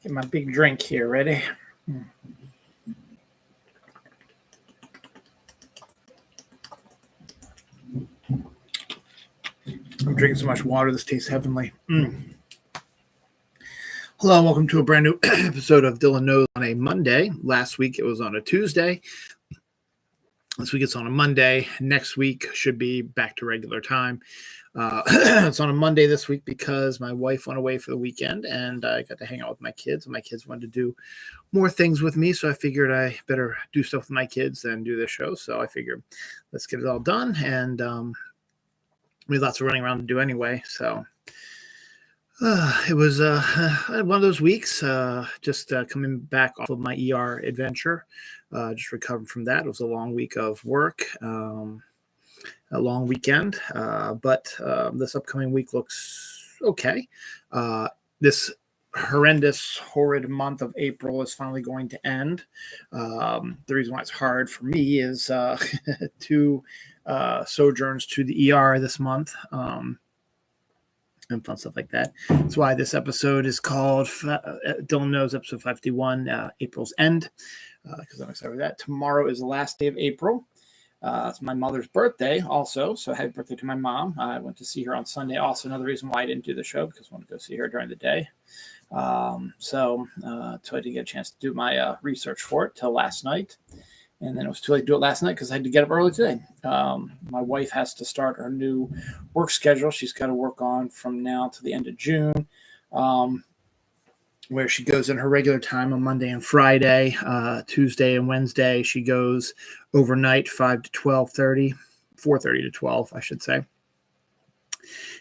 Get my big drink here. Ready? I'm drinking so much water. This tastes heavenly. Hello, welcome to a brand new episode of Dylan Knows on a Monday. Last week it was on a Tuesday. This week it's on a Monday. Next week should be back to regular time. It's on a Monday this week because my wife went away for the weekend and I got to hang out with my kids. And my kids wanted to do more things with me, so I figured I better do stuff with my kids than do this show. So I figured let's get it all done. And we had lots of running around to do anyway. So it was one of those weeks, just coming back off of my ER adventure, just recovered from that. It was a long week of work, a long weekend, but this upcoming week looks okay. This horrid month of April is finally going to end. The reason why it's hard for me is two sojourns to the ER this month. And fun stuff like that. That's why this episode is called Dylan Knows, episode 51, April's End, because I'm excited for that. Tomorrow is the last day of April. It's my mother's birthday also, so happy birthday to my mom. I went to see her on Sunday. Also, another reason why I didn't do the show, because I wanted to go see her during the day. So I didn't get a chance to do my research for it till last night. And then it was too late to do it last night because I had to get up early today. My wife has to start her new work schedule. She's got to work on from now to the end of June, where she goes in her regular time on Monday and Friday. Tuesday and Wednesday, she goes overnight 5 to 12:30, 4:30 to 12, I should say.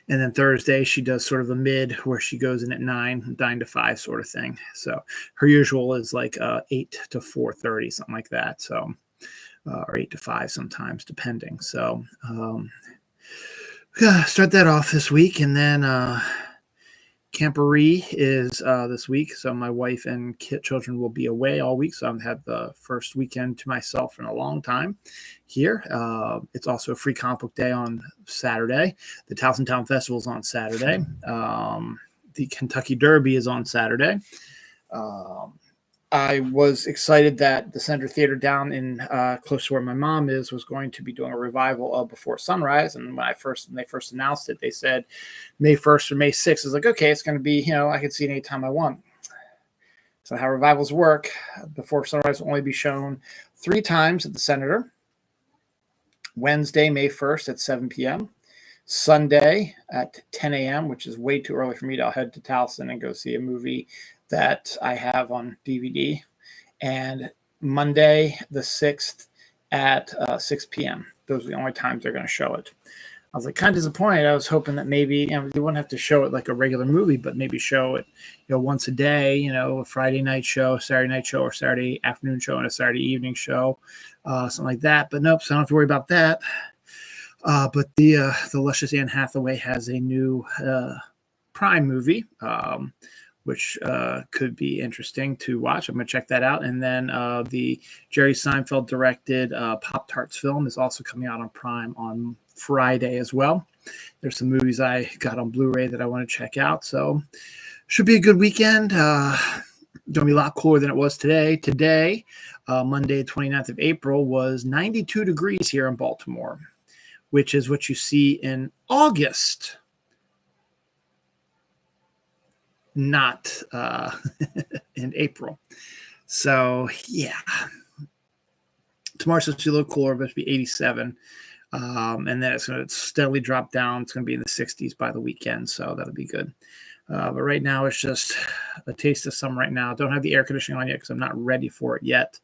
And then Thursday, she does sort of a mid where she goes in at 9 to 5 sort of thing. So her usual is like 8 to 4:30, something like that. So, or 8 to 5 sometimes, depending. So start that off this week. And then Camporee is this week. So my wife and children will be away all week. So I've had the first weekend to myself in a long time here. It's also a free comic book day on Saturday. The Towson Festival is on Saturday. The Kentucky Derby is on Saturday. I was excited that the Center Theater down in close to where my mom is was going to be doing a revival of Before Sunrise. And when they first announced it, they said May 1st or May 6th. I was like, okay, it's going to be, I can see it anytime I want. So how revivals work, Before Sunrise will only be shown 3 times at the Senator. Wednesday, May 1st at 7 p.m. Sunday at 10 a.m., which is way too early for me to head to Towson and go see a movie that I have on DVD. And Monday, the 6th at 6 p.m. Those are the only times they're going to show it. I was like kind of disappointed. I was hoping that maybe they wouldn't have to show it like a regular movie, but maybe show it once a day, a Friday night show, Saturday night show, or Saturday afternoon show and a Saturday evening show, something like that. But nope, so I don't have to worry about that. But the luscious Anne Hathaway has a new Prime movie, which could be interesting to watch. I'm going to check that out. And then the Jerry Seinfeld directed Pop-Tarts film is also coming out on Prime on Friday as well. There's some movies I got on Blu-ray that I want to check out. So should be a good weekend. Going to be a lot cooler than it was today. Today, Monday, 29th of April, was 92 degrees here in Baltimore, which is what you see in August. Not in April. So, yeah. Tomorrow's supposed to be a little cooler, but it's be 87. And then it's going to steadily drop down. It's going to be in the 60s by the weekend, so that'll be good. But right now, it's just a taste of summer right now. Don't have the air conditioning on yet because I'm not ready for it yet.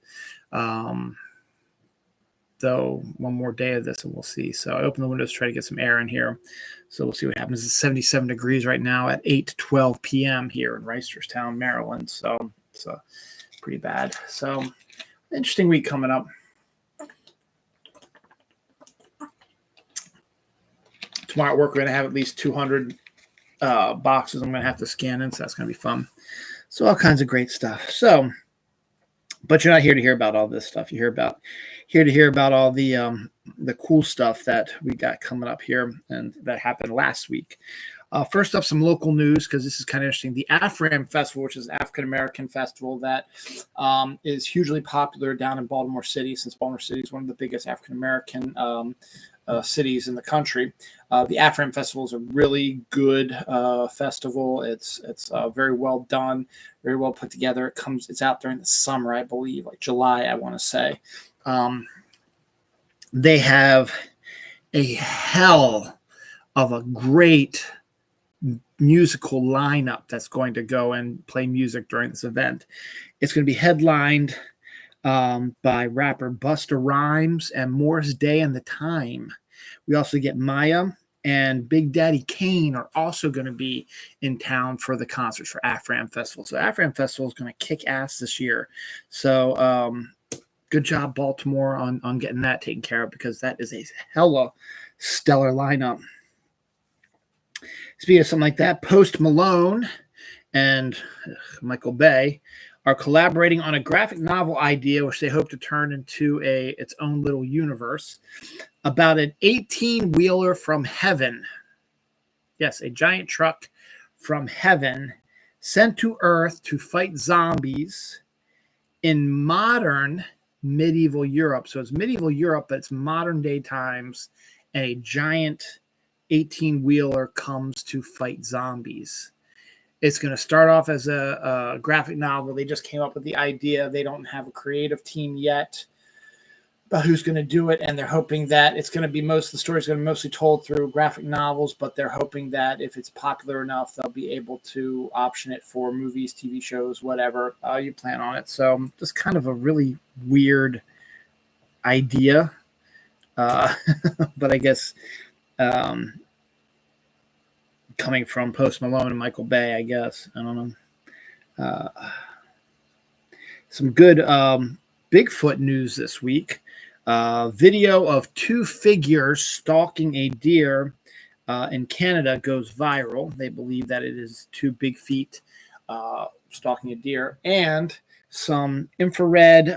Though one more day of this and we'll see. So I open the windows, try to get some air in here. So we'll see what happens. It's 77 degrees right now at 8:12 p.m. here in Reisterstown, Maryland. So it's pretty bad. So interesting week coming up. Tomorrow at work, we're going to have at least 200 boxes I'm going to have to scan in. So that's going to be fun. So all kinds of great stuff. So, but you're not here to hear about all this stuff. You're here to hear about all the cool stuff that we got coming up here and that happened last week. First up, some local news, because this is kind of interesting. The AFRAM Festival, which is an African American festival that is hugely popular down in Baltimore City, since Baltimore City is one of the biggest African American cities in the country. The AFRAM Festival is a really good festival. It's very well done, very well put together. It's out during the summer, I believe, like July, I want to say. They have a hell of a great musical lineup that's going to go and play music during this event. It's going to be headlined by rapper Busta Rhymes and Morris Day and the Time. We also get Maya and Big Daddy Kane are also going to be in town for the concerts for AFRAM Festival. So AFRAM Festival is going to kick ass this year. So good job, Baltimore, on getting that taken care of, because that is a hella stellar lineup. Speaking of something like that, Post Malone and Michael Bay are collaborating on a graphic novel idea, which they hope to turn into its own little universe, about an 18-wheeler from heaven. Yes, a giant truck from heaven sent to Earth to fight zombies in modern medieval Europe. So it's medieval Europe, but it's modern day times, and a giant 18-wheeler comes to fight zombies. It's going to start off as a graphic novel. They just came up with the idea. They don't have a creative team yet about who's going to do it, and they're hoping that it's going to be most of the story is going to be mostly told through graphic novels, but they're hoping that if it's popular enough, they'll be able to option it for movies, TV shows, whatever you plan on it. So just kind of a really weird idea, but I guess coming from Post Malone and Michael Bay, I guess. I don't know. Some good Bigfoot news this week. Video of two figures stalking a deer in Canada goes viral. They believe that it is two big feet stalking a deer. And some infrared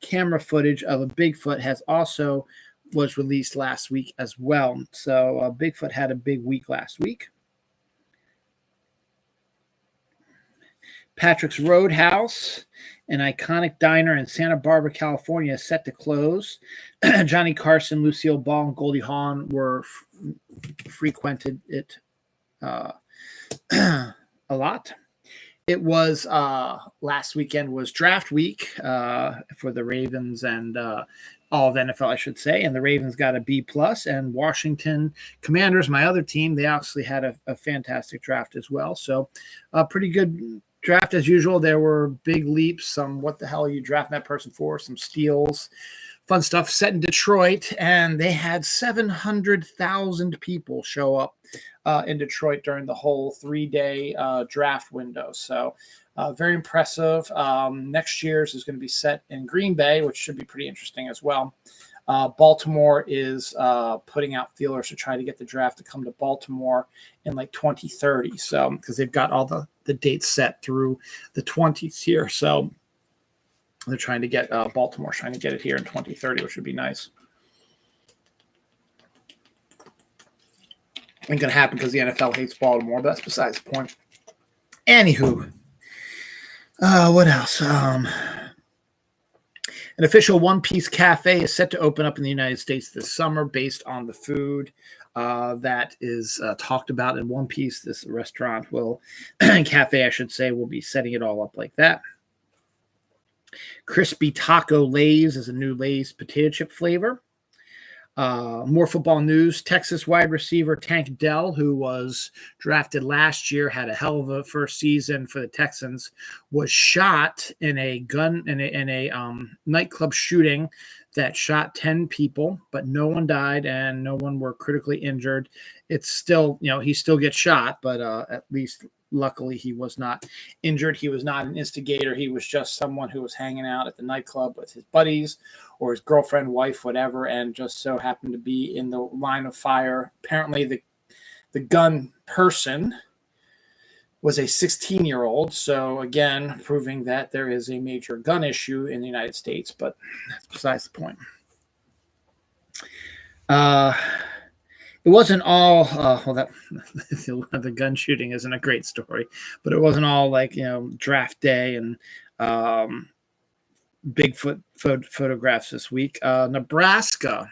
camera footage of a Bigfoot was released last week as well. So Bigfoot had a big week last week. Patrick's Roadhouse, an iconic diner in Santa Barbara, California, is set to close. Johnny Carson, Lucille Ball, and Goldie Hawn frequented it a lot. It was last weekend was draft week for the Ravens and all of the NFL, I should say, and the Ravens got a B+, and Washington Commanders, my other team, they actually had a fantastic draft as well. So a pretty good draft as usual. There were big leaps, some what the hell are you drafting that person for, some steals, fun stuff set in Detroit, and they had 700,000 people show up in Detroit during the whole 3-day draft window. So very impressive. Next year's is going to be set in Green Bay, which should be pretty interesting as well. Baltimore is putting out feelers to try to get the draft to come to Baltimore in like 2030. So because they've got all the dates set through the 20s here. So they're trying to get Baltimore trying to get it here in 2030, which would be nice. Ain't going to happen because the NFL hates Baltimore, but that's besides the point. Anywho, what else? An official One Piece cafe is set to open up in the United States this summer based on the food that is talked about in One Piece. This restaurant cafe, I should say, will be setting it all up like that. Crispy Taco Lays is a new Lay's potato chip flavor. More football news. Texas wide receiver Tank Dell, who was drafted last year, had a hell of a first season for the Texans, was shot in a nightclub shooting that shot 10 people, but no one died and no one were critically injured. It's still, he still gets shot, but at least luckily he was not injured. He was not an instigator. He was just someone who was hanging out at the nightclub with his buddies or his girlfriend, wife, whatever, and just so happened to be in the line of fire. Apparently the gun person was a 16-year-old. So again, proving that there is a major gun issue in the United States, but that's besides the point. it wasn't all well that the gun shooting isn't a great story, but it wasn't all like draft day and um, Bigfoot photographs this week. Nebraska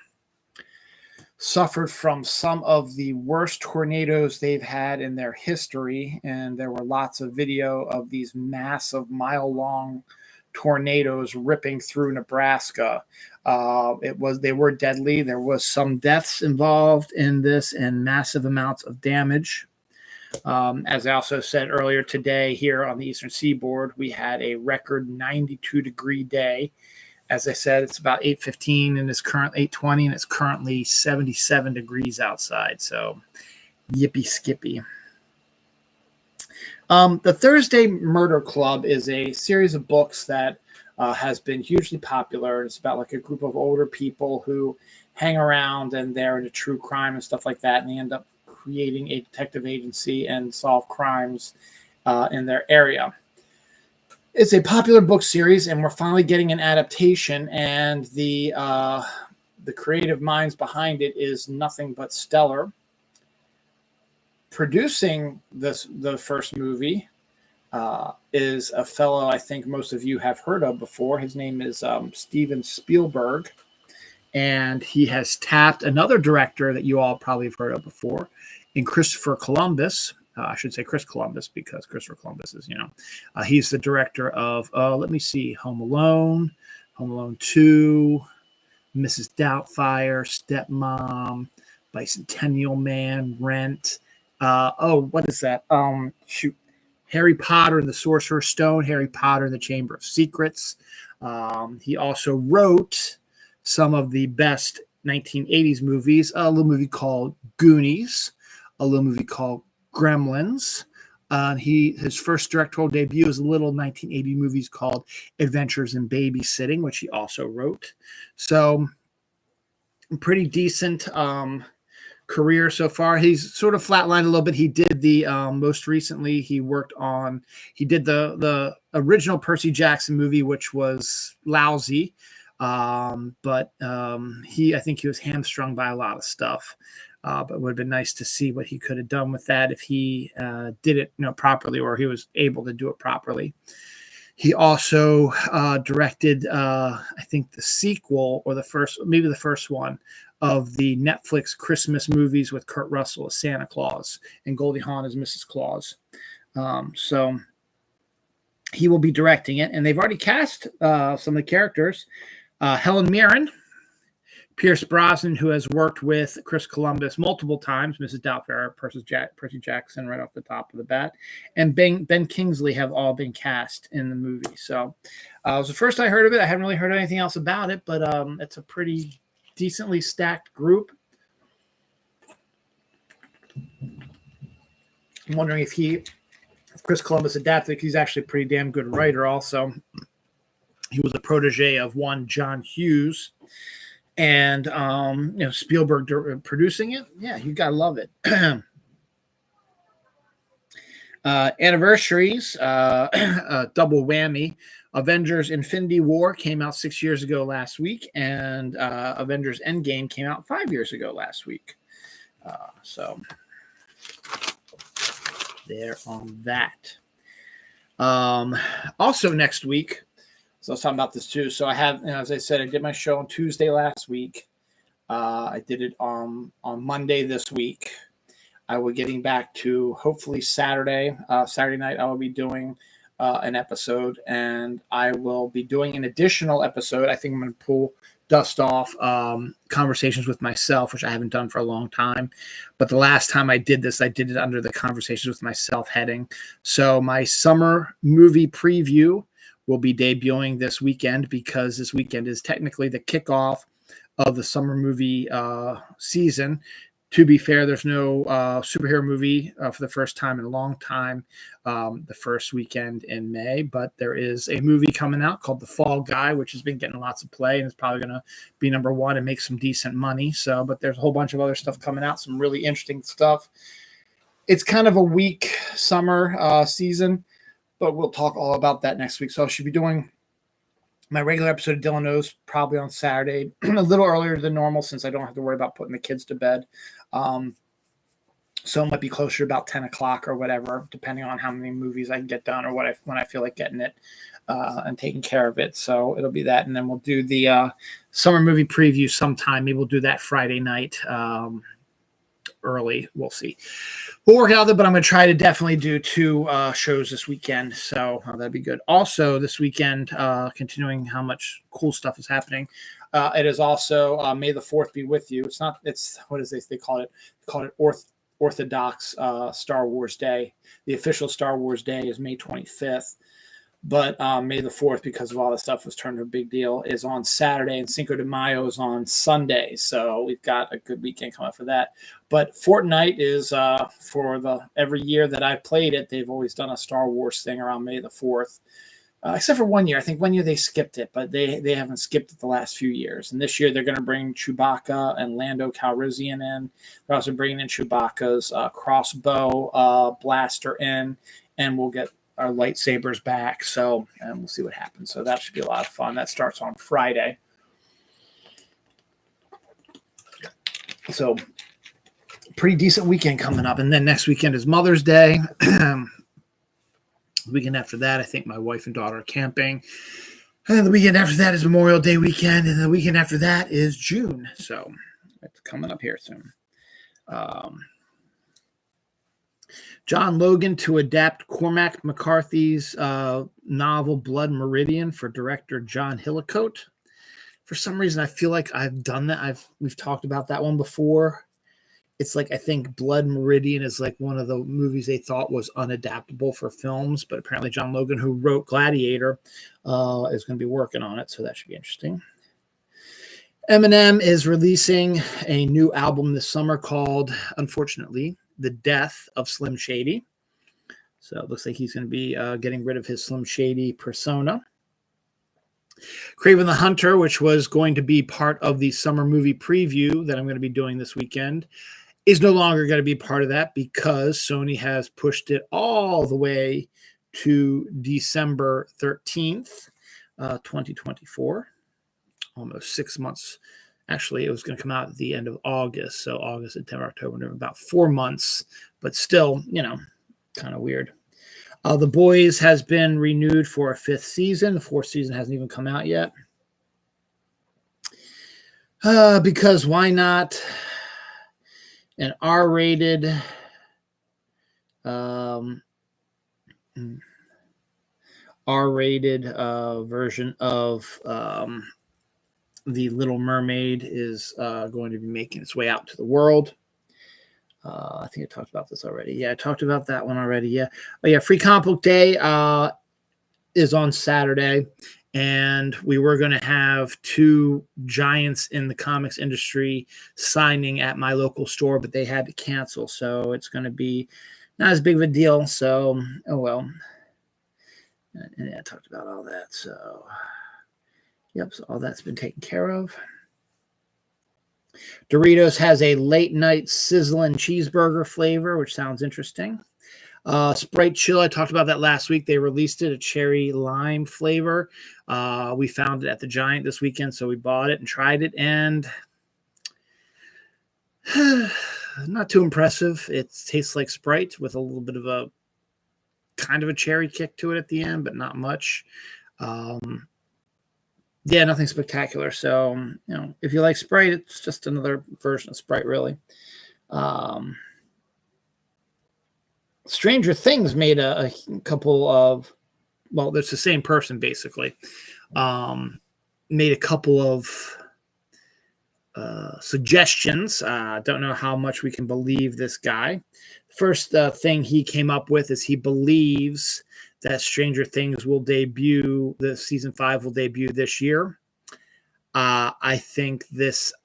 suffered from some of the worst tornadoes they've had in their history, and there were lots of video of these massive mile-long tornadoes ripping through Nebraska. They were deadly. There was some deaths involved in this and massive amounts of damage. As I also said earlier today, here on the Eastern Seaboard, we had a record 92-degree day. As I said, it's about 8:15 and it's currently 8:20 and it's currently 77 degrees outside. So yippee skippy. The Thursday Murder Club is a series of books that has been hugely popular. It's about like a group of older people who hang around and they're into true crime and stuff like that. And they end up creating a detective agency and solve crimes in their area. It's a popular book series, and we're finally getting an adaptation. And the creative minds behind it is nothing but stellar. Producing the first movie is a fellow I think most of you have heard of before. His name is Steven Spielberg, and he has tapped another director that you all probably have heard of before, in Christopher Columbus. I should say Chris Columbus because Christopher Columbus is, he's the director of, let me see, Home Alone 2, Mrs. Doubtfire, Stepmom, Bicentennial Man, Rent. What is that? Harry Potter and the Sorcerer's Stone, Harry Potter and the Chamber of Secrets. He also wrote some of the best 1980s movies, a little movie called Goonies, a little movie called Gremlins. His first directorial debut is a little 1980 movies called Adventures in Babysitting, which he also wrote. So pretty decent career so far. He's sort of flatlined a little bit. He did the most recently he did the original Percy Jackson movie, which was lousy. But I think he was hamstrung by a lot of stuff. But it would have been nice to see what he could have done with that if he did it properly, or he was able to do it properly. He also directed, I think, the sequel or the first one of the Netflix Christmas movies with Kurt Russell as Santa Claus and Goldie Hawn as Mrs. Claus. So he will be directing it, and they've already cast some of the characters. Helen Mirren, Pierce Brosnan, who has worked with Chris Columbus multiple times, Mrs. Doubtfire, Percy Jackson, right off the top of the bat, and Ben Kingsley have all been cast in the movie. So it was the first I heard of it. I haven't really heard anything else about it, but it's a pretty decently stacked group. I'm wondering if Chris Columbus adapted. He's actually a pretty damn good writer also. He was a protege of one John Hughes. And Spielberg producing it, yeah, you gotta love it. Anniversaries, double whammy. Avengers: Infinity War came out 6 years ago last week, and Avengers: Endgame came out 5 years ago last week. So there on that. Also next week. So I was talking about this too. So I have, as I said, I did my show on Tuesday last week. I did it on Monday this week. I will getting back to hopefully Saturday. Saturday night I will be doing an episode, and I will be doing an additional episode. I think I'm going to dust off Conversations with Myself, which I haven't done for a long time. But the last time I did this, I did it under the Conversations with Myself heading. So my summer movie preview will be debuting this weekend, because this weekend is technically the kickoff of the summer movie season. To be fair, there's no superhero movie for the first time in a long time the first weekend in May, but there is a movie coming out called The Fall Guy, which has been getting lots of play and is probably going to be number one and make some decent money. So, but there's a whole bunch of other stuff coming out, some really interesting stuff. It's kind of a weak summer season, but we'll talk all about that next week. So I should be doing My regular episode of Dylan Knows probably on Saturday, a little earlier than normal since I don't have to worry about putting the kids to bed. So it might be closer to about 10 o'clock or whatever, depending on how many movies I can get done or when I feel like getting it and taking care of it. So it'll be that. And then we'll do the summer movie preview sometime. Maybe we'll do that Friday night early. We'll see. We'll work out there, but I'm going to try to definitely do 2 shows this weekend. So that'd be good. Also, this weekend, continuing how much cool stuff is happening. It is also May the 4th be with you. What is this? They call it Orthodox Star Wars Day. The official Star Wars Day is May 25th. But May the 4th, because of all the stuff was turned into a big deal, is on Saturday, and Cinco de Mayo is on Sunday. So we've got a good weekend coming up for that. But Fortnite is every year that I've played it, they've always done a Star Wars thing around May the 4th. Except for one year. I think one year they skipped it, but they haven't skipped it the last few years. And this year they're going to bring Chewbacca and Lando Calrissian in. They're also bringing in Chewbacca's crossbow blaster in, and we'll get our lightsabers back. So, and we'll see what happens. So that should be a lot of fun. That starts on Friday. So pretty decent weekend coming up. And then next weekend is Mother's Day. The weekend after that, I think my wife and daughter are camping. And then the weekend after that is Memorial Day weekend. And the weekend after that is June. So it's coming up here soon. John Logan to adapt Cormac McCarthy's novel Blood Meridian for director John Hillicoat. For some reason, I feel like I've done that. We've talked about that one before. It's like, I think Blood Meridian is like one of the movies they thought was unadaptable for films, but apparently John Logan, who wrote Gladiator, is going to be working on it, so that should be interesting. Eminem is releasing a new album this summer called, unfortunately, The Death of Slim Shady. So it looks like he's going to be getting rid of his Slim Shady persona. Kraven the Hunter, which was going to be part of the summer movie preview that I'm going to be doing this weekend, is no longer going to be part of that because Sony has pushed it all the way to December 13th, 2024. Almost 6 months. Actually, it was going to come out at the end of August. So August, September, October, November, about 4 months. But still, kind of weird. The Boys has been renewed for a 5th season. The 4th season hasn't even come out yet. Because why not? An R-rated version of The Little Mermaid is going to be making its way out to the world. I think I talked about this already. Yeah, I talked about that one already. Yeah. Oh, yeah. Free Comic Book Day is on Saturday. And we were going to have 2 giants in the comics industry signing at my local store, but they had to cancel. So it's going to be not as big of a deal. So, oh well. And I talked about all that. So, yep. So all that's been taken care of. Doritos has a late night sizzling cheeseburger flavor, which sounds interesting. Sprite Chill, I talked about that last week. They released it, a cherry lime flavor. We found it at the Giant this weekend, so we bought it and tried it, and not too impressive. It tastes like Sprite with a little bit of a kind of a cherry kick to it at the end, but not much. Yeah, nothing spectacular. So, if you like Sprite, it's just another version of Sprite, really. Stranger Things made a couple of, well, it's the same person, basically. Made a couple of suggestions. Don't know how much we can believe this guy. First thing he came up with is he believes that Stranger Things will debut, the season 5 will debut this year. I think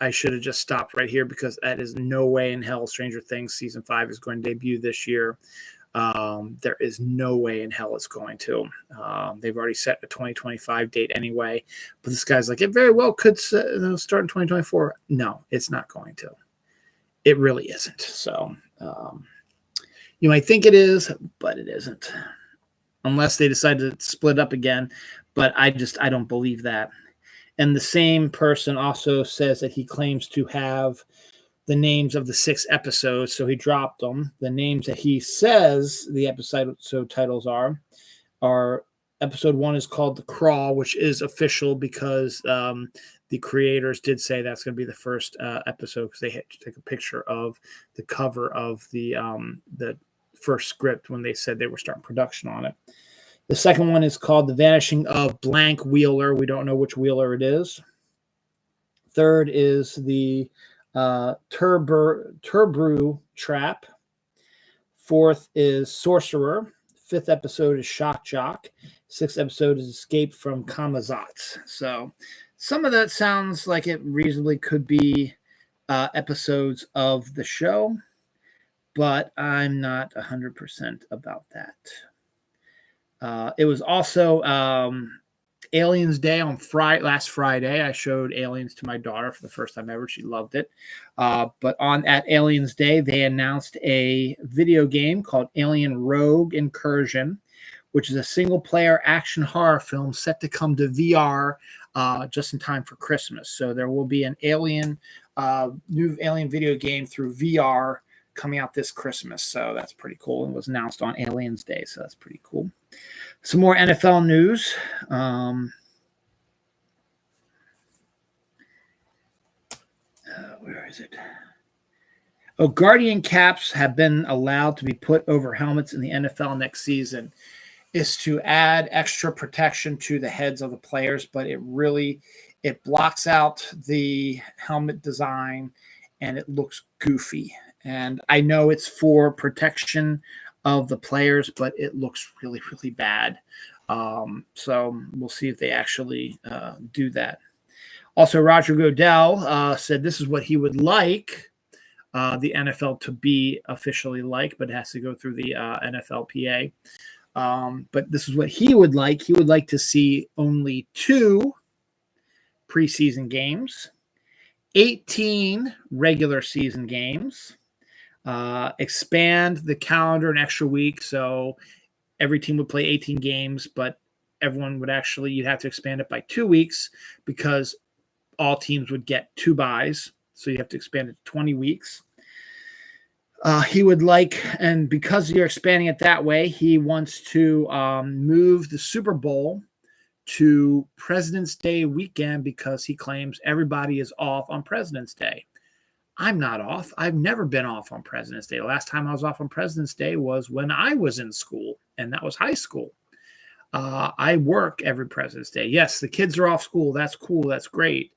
I should have just stopped right here because that is no way in hell Stranger Things season 5 is going to debut this year. There is no way in hell it's going to. They've already set a 2025 date anyway. But this guy's like, it very well could start in 2024. No, it's not going to. It really isn't. So you might think it is, but it isn't. unless they decide to split up again. But I don't believe that. And the same person also says that he claims to have the names of the 6 episodes, so he dropped them. The names that he says the episode titles are episode 1 is called The Crawl, which is official because the creators did say that's going to be the first episode because they had to take a picture of the cover of the first script when they said they were starting production on it. The second one is called The Vanishing of Blank Wheeler. We don't know which Wheeler it is. Third is the Turbrew Trap. Fourth is Sorcerer. Fifth episode is Shock Jock. Sixth episode is Escape from Kamazats. So some of that sounds like it reasonably could be episodes of the show, but I'm not 100% about that. It was also Aliens Day on last Friday. I showed Aliens to my daughter for the first time ever. She loved it. But at Aliens Day, they announced a video game called Alien Rogue Incursion, which is a single-player action horror film set to come to VR just in time for Christmas. So there will be an new Alien video game through VR coming out this Christmas. So that's pretty cool. It was announced on Aliens Day, so that's pretty cool. Some more NFL news. Where is it? Oh, Guardian caps have been allowed to be put over helmets in the NFL next season. Is to add extra protection to the heads of the players, but it blocks out the helmet design and it looks goofy. And I know it's for protection of the players, but it looks really, really bad. So we'll see if they actually do that. Also, Roger Goodell said this is what he would like the NFL to be officially like, but it has to go through the NFLPA. But this is what he would like. He would like to see only 2 preseason games, 18 regular season games, expand the calendar an extra week. So every team would play 18 games, but everyone would you'd have to expand it by 2 weeks because all teams would get 2 byes. So you have to expand it to 20 weeks. He would like, and because you're expanding it that way, he wants to move the Super Bowl to President's Day weekend because he claims everybody is off on President's Day. I'm not off. I've never been off on President's Day. The last time I was off on President's Day was when I was in school, and that was high school. I work every President's Day. Yes, the kids are off school. That's cool. That's great.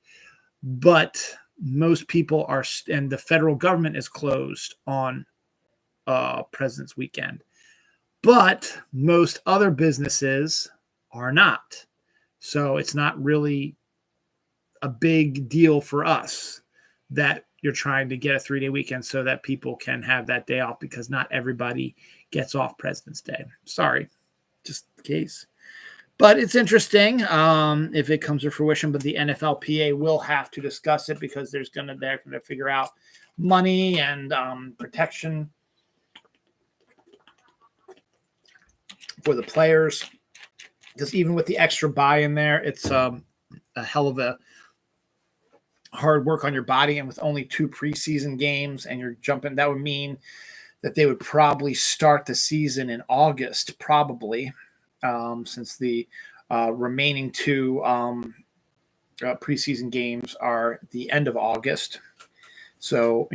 But most people are, and the federal government is closed on President's Weekend. But most other businesses are not. So it's not really a big deal for us that you're trying to get a 3-day weekend so that people can have that day off because not everybody gets off President's Day. Sorry, just the case. But it's interesting if it comes to fruition, but the NFLPA will have to discuss it because they're going to figure out money and protection for the players. Because even with the extra buy in there, it's a hell of a hard work on your body. And with only 2 preseason games and you're jumping, that would mean that they would probably start the season in August, probably. Since the remaining 2 preseason games are the end of August. So,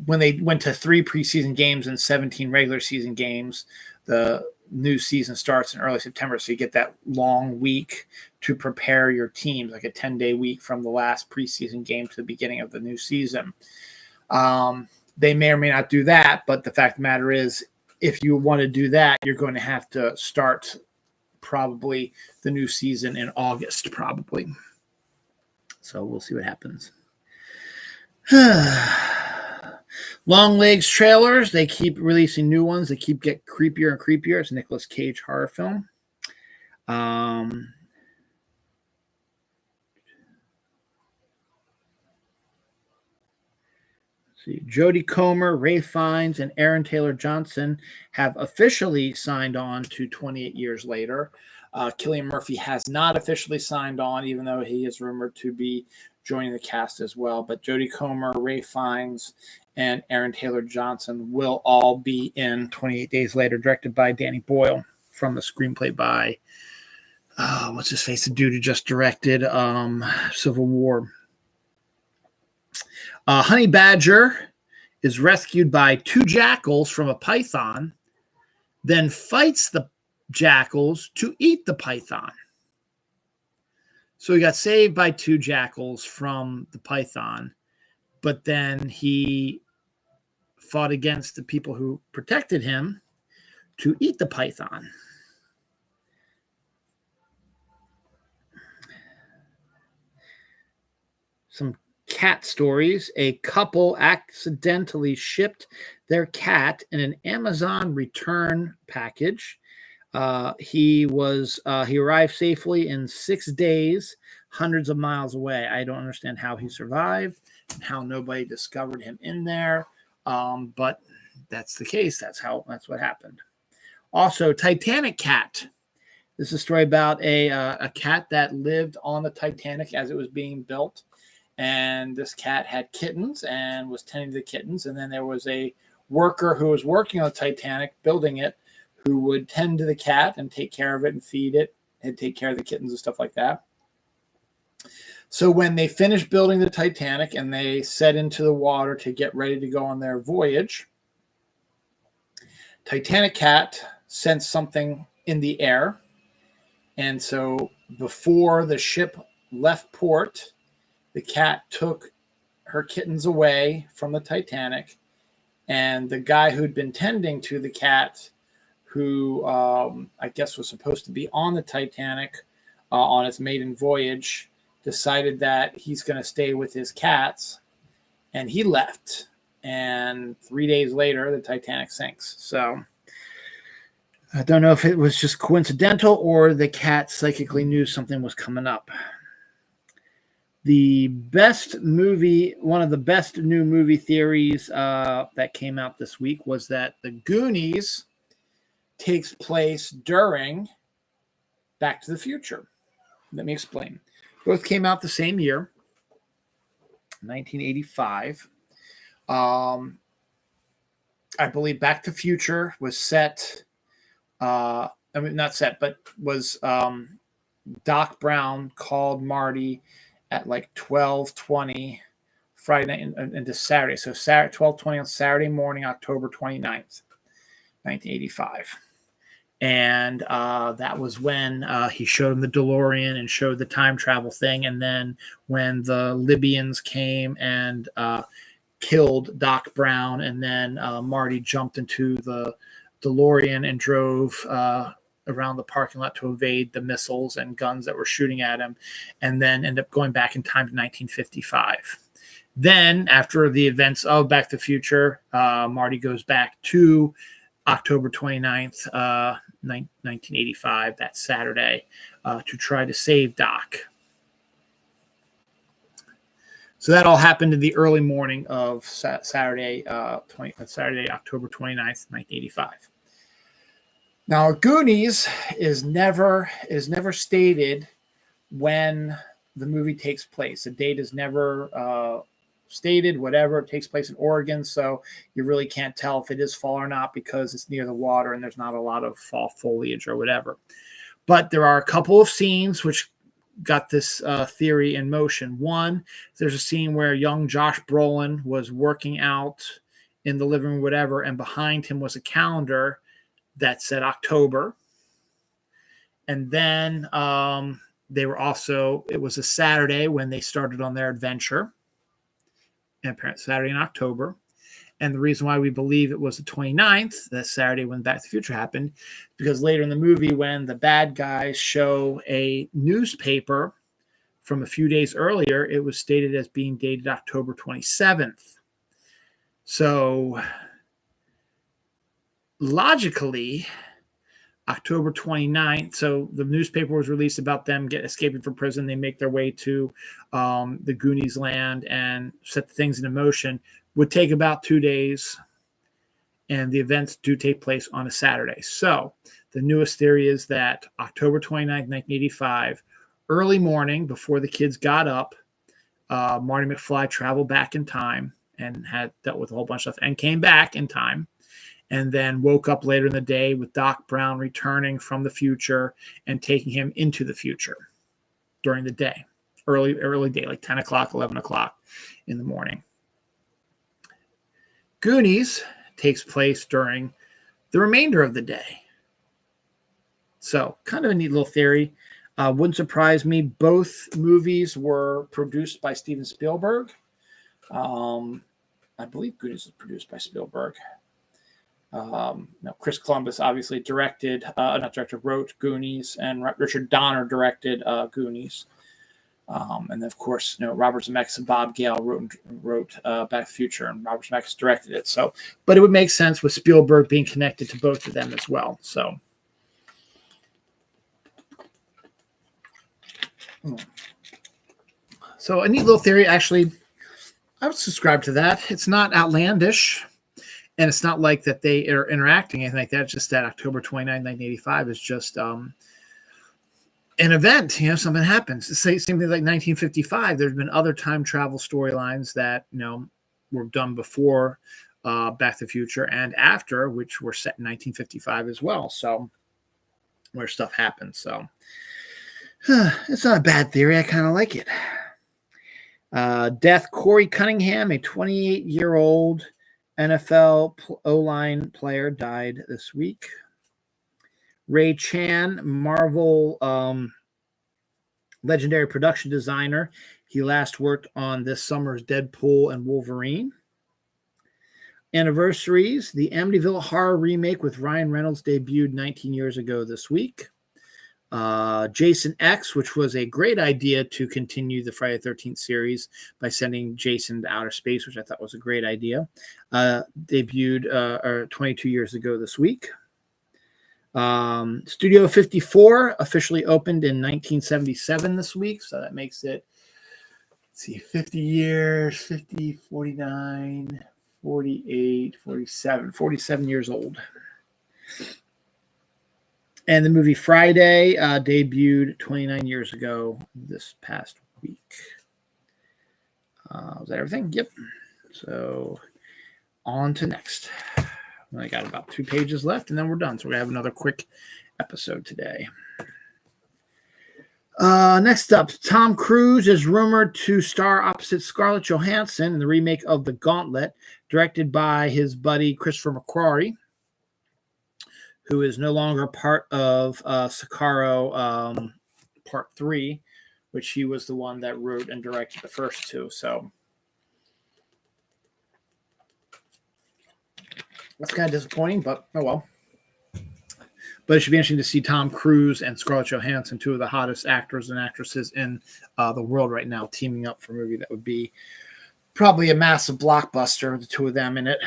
when they went to 3 preseason games and 17 regular season games, the new season starts in early September. So you get that long week to prepare your teams, like a 10-day week from the last preseason game to the beginning of the new season. They may or may not do that, but the fact of the matter is, if you want to do that, you're going to have to start probably the new season in August, probably. So we'll see what happens. Long Legs trailers, they keep releasing new ones. They keep getting creepier and creepier. It's a Nicolas Cage horror film. See, Jodie Comer, Ray Fiennes, and Aaron Taylor Johnson have officially signed on to 28 years later. Cillian Murphy has not officially signed on, even though he is rumored to be joining the cast as well. But Jodie Comer, Ray Fiennes, and Aaron Taylor Johnson will all be in 28 Days Later, directed by Danny Boyle, from the screenplay by, what's his face, the dude who just directed Civil War. Honey Badger is rescued by two jackals from a python, then fights the jackals to eat the python. So he got saved by two jackals from the python, but then he fought against the people who protected him to eat the python. Some cat stories. A couple accidentally shipped their cat in an Amazon return package. He arrived safely in 6 days, hundreds of miles away. I don't understand how he survived and how nobody discovered him in there. But that's the case. That's what happened. Also, Titanic cat. This is a story about a cat that lived on the Titanic as it was being built. And this cat had kittens and was tending to the kittens. And then there was a worker who was working on the Titanic, building it, who would tend to the cat and take care of it and feed it and take care of the kittens and stuff like that. So when they finished building the Titanic and they set into the water to get ready to go on their voyage, Titanic cat sensed something in the air. And so before the ship left port, the cat took her kittens away from the Titanic. And the guy who'd been tending to the cat, who I guess was supposed to be on the Titanic on its maiden voyage, decided that he's going to stay with his cats, and he left. And 3 days later, the Titanic sinks. So I don't know if it was just coincidental or the cat psychically knew something was coming up. The best movie, one of the best new movie theories that came out this week was that The Goonies takes place during Back to the Future. Let me explain. Both came out the same year, 1985. I believe Back to the Future was set, not set, but was Doc Brown called Marty at like 12:20 Friday night into Saturday. So Saturday, 12:20 on Saturday morning, October 29th, 1985. And that was when he showed him the DeLorean and showed the time travel thing. And then when the Libyans came and killed Doc Brown, and then Marty jumped into the DeLorean and drove around the parking lot to evade the missiles and guns that were shooting at him, and then end up going back in time to 1955. Then, after the events of Back to the Future, Marty goes back to October 29th, 1985, that Saturday, to try to save Doc. So that all happened in the early morning of Saturday, October 29th, 1985. Now, Goonies is never stated when the movie takes place. The date is never stated. Whatever, it takes place in Oregon, so you really can't tell if it is fall or not because it's near the water and there's not a lot of fall foliage or whatever. But there are a couple of scenes which got this theory in motion. One, there's a scene where young Josh Brolin was working out in the living room, whatever, and behind him was a calendar that said October. And then it was a Saturday when they started on their adventure. And apparently Saturday in October. And the reason why we believe it was the 29th, that Saturday when Back to the Future happened, because later in the movie, when the bad guys show a newspaper from a few days earlier, it was stated as being dated October 27th. So logically, October 29th, so the newspaper was released about them escaping from prison. They make their way to the Goonies land and set things into motion. would take about 2 days, and the events do take place on a Saturday. So the newest theory is that October 29th, 1985, early morning before the kids got up, Marty McFly traveled back in time and had dealt with a whole bunch of stuff and came back in time, and then woke up later in the day with Doc Brown returning from the future and taking him into the future during the day, early day, like 10 o'clock, 11 o'clock in the morning. Goonies takes place during the remainder of the day. So kind of a neat little theory. Wouldn't surprise me. Both movies were produced by Steven Spielberg. I believe Goonies was produced by Spielberg. Chris Columbus obviously wrote Goonies, and Richard Donner directed Goonies. And then, of course, Robert Zemeckis and Bob Gale wrote Back to the Future, and Robert Zemeckis directed it. So, but it would make sense with Spielberg being connected to both of them as well. So a neat little theory. Actually, I would subscribe to that. It's not outlandish, and it's not like that they are interacting anything like that. It's just that October 29, 1985 is just an event. Something happens. Same thing like 1955. There's been other time travel storylines that were done before Back to the Future and after, which were set in 1955 as well. So where stuff happens. So it's not a bad theory. I kind of like it. Death. Corey Cunningham, a 28-year-old NFL O-line player, died this week. Ray Chan, Marvel legendary production designer. He last worked on this summer's Deadpool and Wolverine. Anniversaries. The Amityville Horror remake with Ryan Reynolds debuted 19 years ago this week. Jason X, which was a great idea to continue the Friday the 13th series by sending Jason to outer space, which I thought was a great idea, debuted 22 years ago this week. Studio 54 officially opened in 1977 this week, so that makes it, 50 years, 50, 49, 48, 47 years old. And the movie Friday debuted 29 years ago this past week. Was that everything? Yep. So on to next. I got about 2 pages left, and then we're done. So we're going to have another quick episode today. Next up, Tom Cruise is rumored to star opposite Scarlett Johansson in the remake of The Gauntlet, directed by his buddy Christopher McQuarrie, who is no longer part of Sicario Part 3, which he was the one that wrote and directed the first 2. So that's kind of disappointing, but oh well. But it should be interesting to see Tom Cruise and Scarlett Johansson, 2 of the hottest actors and actresses in the world right now, teaming up for a movie that would be probably a massive blockbuster, the 2 of them in it.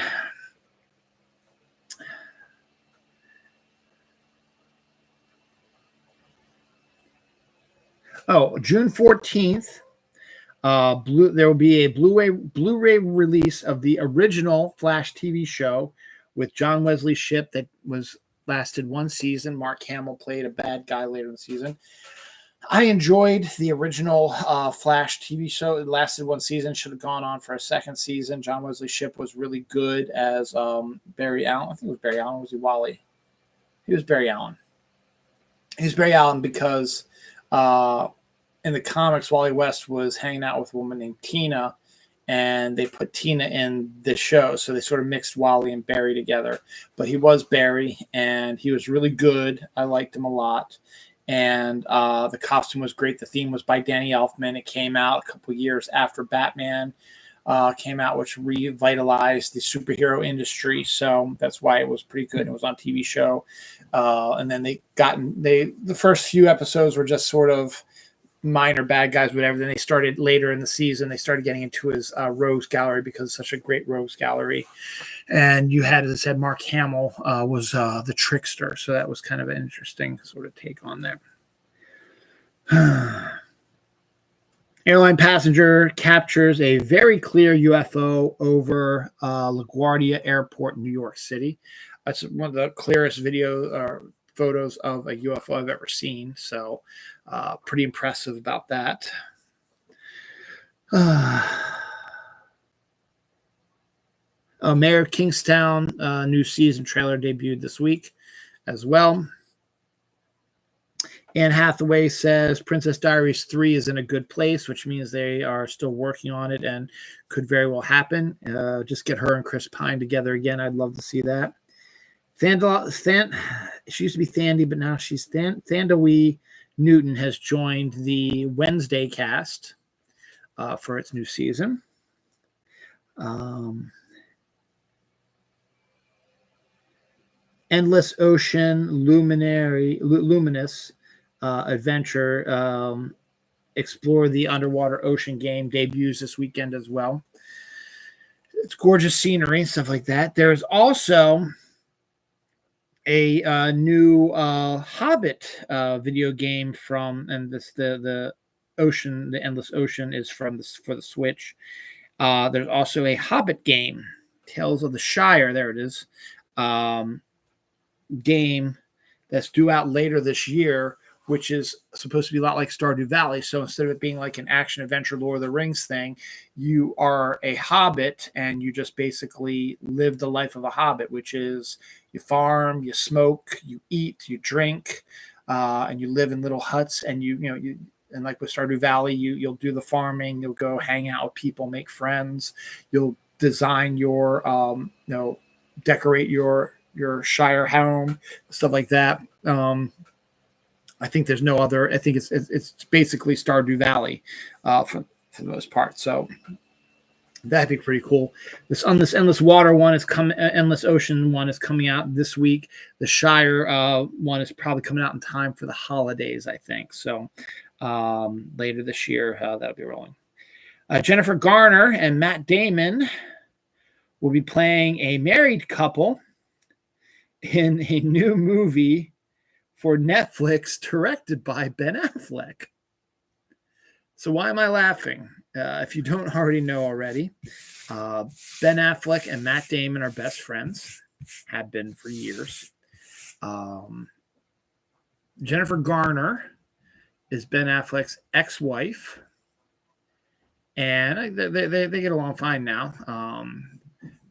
Oh, June 14th, there will be a Blu-ray release of the original Flash TV show with John Wesley Shipp that lasted 1 season. Mark Hamill played a bad guy later in the season. I enjoyed the original Flash TV show. It lasted 1 season, should have gone on for a 2nd season. John Wesley Shipp was really good as Barry Allen. I think it was Barry Allen. Was he Wally? He was Barry Allen. He was Barry Allen because in the comics, Wally West was hanging out with a woman named Tina, and they put Tina in the show. So they sort of mixed Wally and Barry together. But he was Barry, and he was really good. I liked him a lot. And the costume was great. The theme was by Danny Elfman. It came out a couple years after Batman came out, which revitalized the superhero industry. So that's why it was pretty good. It was on a TV show. And then the first few episodes were just sort of minor bad guys, whatever. Then they started later in the season, they started getting into his rogues gallery because it's such a great rogues gallery. And you had, as I said, Mark Hamill was the trickster. So that was kind of an interesting sort of take on there. Airline passenger captures a very clear UFO over LaGuardia Airport, New York City. That's one of the clearest photos of a UFO I've ever seen. So pretty impressive about that. Mayor of Kingstown new season trailer debuted this week as well. Anne Hathaway says Princess Diaries 3 is in a good place, which means they are still working on it and could very well happen. Just get her and Chris Pine together again. I'd love to see that. She used to be Thandie, but now she's Thandawe Newton has joined the Wednesday cast for its new season. Endless Ocean Luminous Adventure Explore the Underwater Ocean game debuts this weekend as well. It's gorgeous scenery and stuff like that. There's also a new Hobbit video game from, and the Endless Ocean is for the Switch. There's also a Hobbit game, Tales of the Shire. There it is. Game that's due out later this year, which is supposed to be a lot like Stardew Valley. So instead of it being like an action adventure Lord of the Rings thing, you are a hobbit and you just basically live the life of a hobbit, which is you farm, you smoke, you eat, you drink, and you live in little huts. And and like with Stardew Valley, you'll do the farming, you'll go hang out with people, make friends, you'll design your decorate your Shire home, stuff like that. I think there's no other. I think it's basically Stardew Valley for the most part. So that'd be pretty cool. This Endless Water one is Endless Ocean one is coming out this week. The Shire one is probably coming out in time for the holidays, I think. So later this year, that'll be rolling. Jennifer Garner and Matt Damon will be playing a married couple in a new movie for Netflix directed by Ben Affleck. So why am I laughing? If you don't already know already, Ben Affleck and Matt Damon are best friends, have been for years. Jennifer Garner is Ben Affleck's ex-wife, and they get along fine now.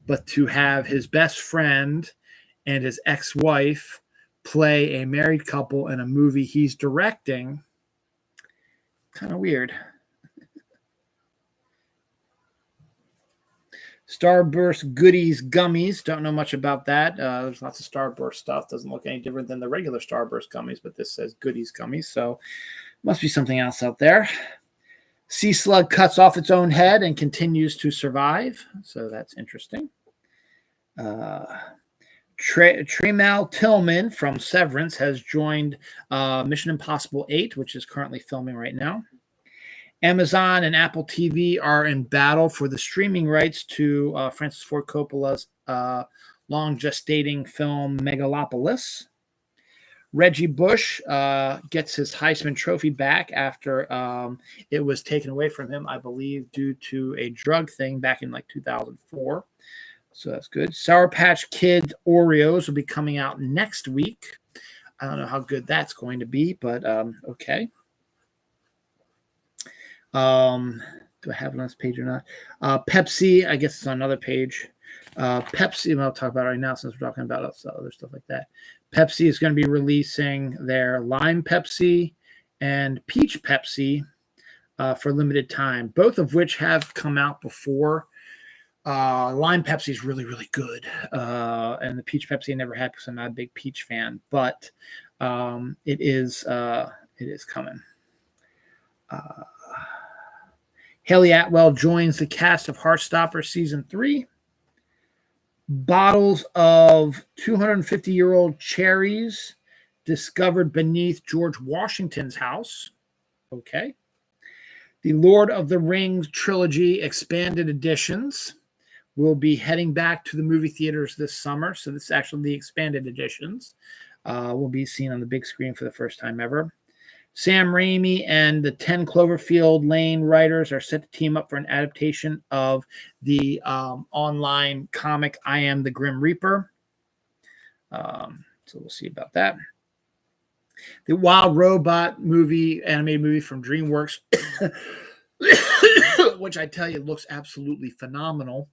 But to have his best friend and his ex-wife play a married couple in a movie he's directing, kind of weird. Starburst Goodies Gummies. Don't know much about that. There's lots of Starburst stuff. Doesn't look any different than the regular Starburst Gummies, but this says Goodies Gummies, so must be something else out there. Sea slug cuts off its own head and continues to survive, so that's interesting. Tremal Tillman from Severance has joined Mission Impossible 8, which is currently filming right now. Amazon and Apple TV are in battle for the streaming rights to Francis Ford Coppola's long gestating film Megalopolis. Reggie Bush gets his Heisman Trophy back after it was taken away from him, I believe, due to a drug thing back in like 2004. So that's good. Sour Patch Kid Oreos will be coming out next week. I don't know how good that's going to be, but okay. Do I have it on this page or not? Pepsi, I guess it's on another page. Pepsi, and I'll talk about it right now since we're talking about other stuff like that. Pepsi is going to be releasing their Lime Pepsi and Peach Pepsi for limited time, both of which have come out before. Lime Pepsi is really, really good. And the Peach Pepsi I never had because I'm not a big peach fan, but it is coming. Haley Atwell joins the cast of Heartstopper Season 3. Bottles of 250-year-old cherries discovered beneath George Washington's house. Okay. The Lord of the Rings trilogy expanded editions will be heading back to the movie theaters this summer. So this is actually the expanded editions. Will be seen on the big screen for the first time ever. Sam Raimi and the 10 Cloverfield Lane writers are set to team up for an adaptation of the online comic I Am the Grim Reaper. So we'll see about that. The Wild Robot movie, animated movie from DreamWorks, which I tell you looks absolutely phenomenal,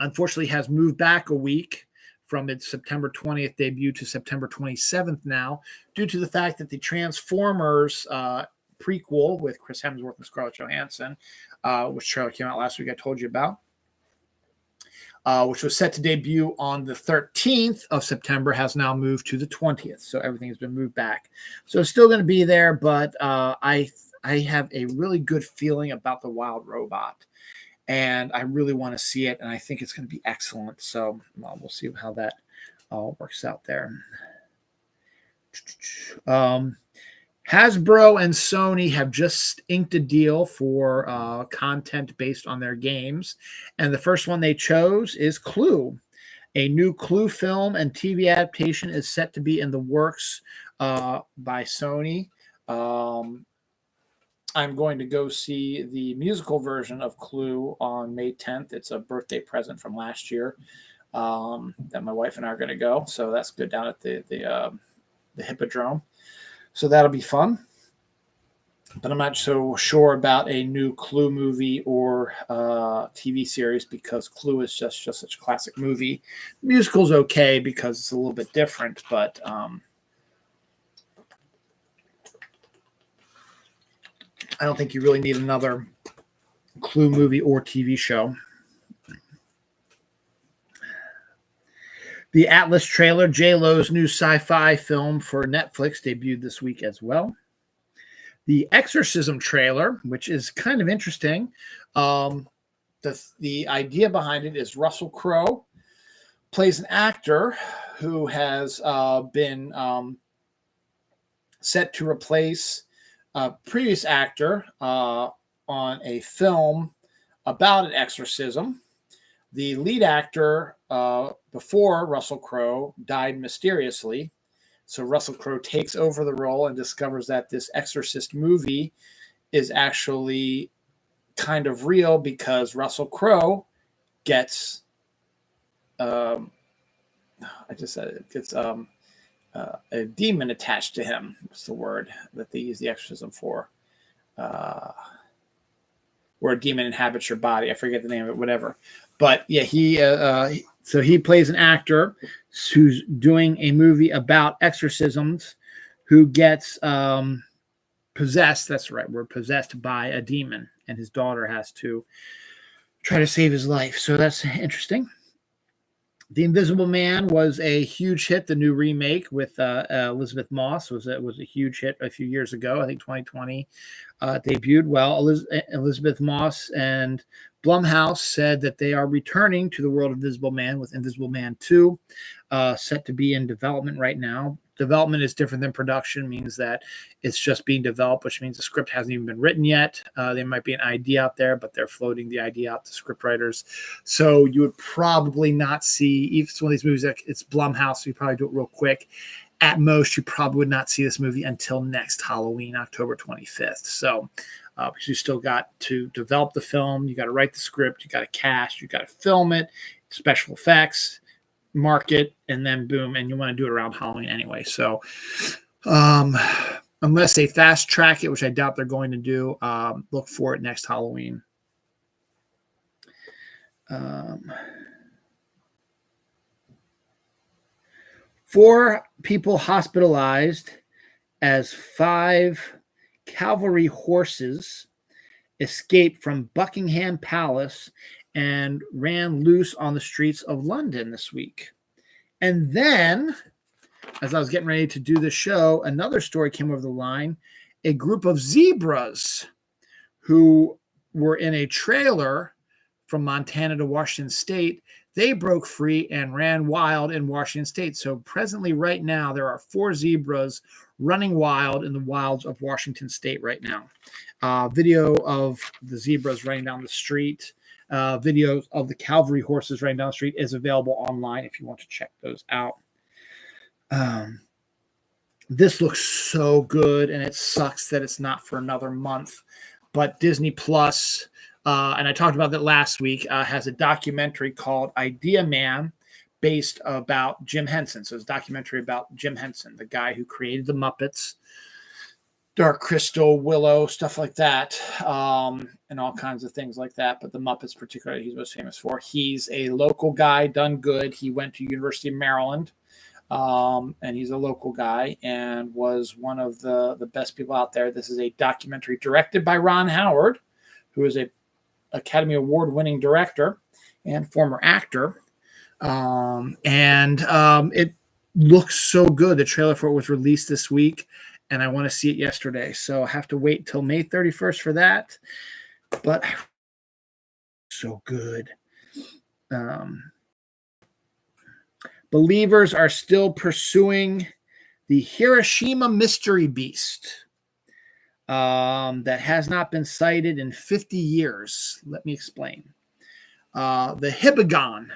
unfortunately has moved back a week from its September 20th debut to September 27th now, due to the fact that the Transformers prequel with Chris Hemsworth and Scarlett Johansson, which trailer came out last week, I told you about, which was set to debut on the 13th of September, has now moved to the 20th. So everything has been moved back. So it's still going to be there, but I have a really good feeling about the Wild Robot. And I really want to see it, and I think it's going to be excellent. So we'll see how that all works out there. Hasbro and Sony have just inked a deal for content based on their games. And the first one they chose is Clue. A new Clue film and TV adaptation is set to be in the works by Sony. I'm going to go see the musical version of Clue on May 10th. It's a birthday present from last year that my wife and I are going to go. So that's good, down at the Hippodrome. So that'll be fun. But I'm not so sure about a new Clue movie or TV series, because Clue is just such a classic movie. The musical's okay because it's a little bit different, but I don't think you really need another Clue movie or TV show. The Atlas trailer, J-Lo's new sci-fi film for Netflix, debuted this week as well. The Exorcism trailer, which is kind of interesting. The idea behind it is Russell Crowe plays an actor who has been set to replace a previous actor on a film about an exorcism. The lead actor before Russell Crowe died mysteriously. So Russell Crowe takes over the role and discovers that this Exorcist movie is actually kind of real, because Russell Crowe gets a demon attached to him. What's the word that they use the exorcism for? Where a demon inhabits your body. I forget the name of it, whatever. But yeah, so he plays an actor who's doing a movie about exorcisms, who gets possessed. That's the right word, possessed by a demon, and his daughter has to try to save his life. So that's interesting. The Invisible Man was a huge hit. The new remake with Elizabeth Moss was a huge hit a few years ago. I think 2020 debuted. Well, Elizabeth Moss and Blumhouse said that they are returning to the world of Invisible Man with Invisible Man 2, set to be in development right now. Development is different than production, means that it's just being developed, which means the script hasn't even been written yet. There might be an idea out there, but they're floating the idea out to script writers. So you would probably not see, even one of these movies, like it's Blumhouse, so you probably do it real quick. At most, you probably would not see this movie until next Halloween, October 25th. So because you still got to develop the film, you got to write the script, you got to cast, you got to film it, special effects, market, and then boom, and you want to do it around Halloween anyway. So unless they fast track it, which I doubt they're going to do, look for it next Halloween. 4 people hospitalized as 5 cavalry horses escaped from Buckingham Palace and ran loose on the streets of London this week. And then, as I was getting ready to do the show, another story came over the line. A group of zebras who were in a trailer from Montana to Washington State, they broke free and ran wild in Washington State. So presently, right now, there are 4 zebras running wild in the wilds of Washington State right now. Video of the zebras running down the street, videos of the cavalry horses running down the street is available online if you want to check those out. This looks so good, and it sucks that it's not for another month. But Disney Plus, and I talked about that last week, has a documentary called Idea Man, based about Jim Henson. So it's a documentary about Jim Henson, the guy who created the Muppets, Dark Crystal, Willow, stuff like that, and all kinds of things like that. But the Muppets, particularly, he's most famous for. He's a local guy, done good. He went to University of Maryland, and he's a local guy and was one of the best people out there. This is a documentary directed by Ron Howard, who is a Academy Award-winning director and former actor. It looks so good. The trailer for it was released this week, and I want to see it yesterday. So I have to wait till May 31st for that. But so good. Believers are still pursuing the Hiroshima mystery beast that has not been sighted in 50 years. Let me explain. The Hibagon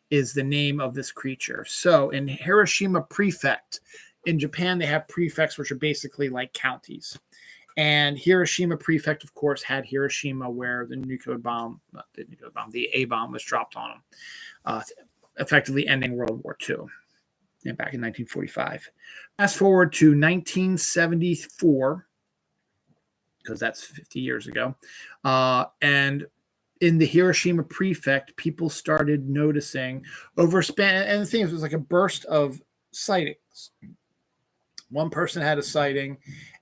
is the name of this creature. So in Hiroshima Prefect, in Japan, they have prefects, which are basically like counties. And Hiroshima Prefect, of course, had Hiroshima, where the A-bomb was dropped on them, effectively ending World War II back in 1945. Fast forward to 1974, because that's 50 years ago. And in the Hiroshima Prefect, people started noticing and the thing is, it was like a burst of sightings. One person had a sighting,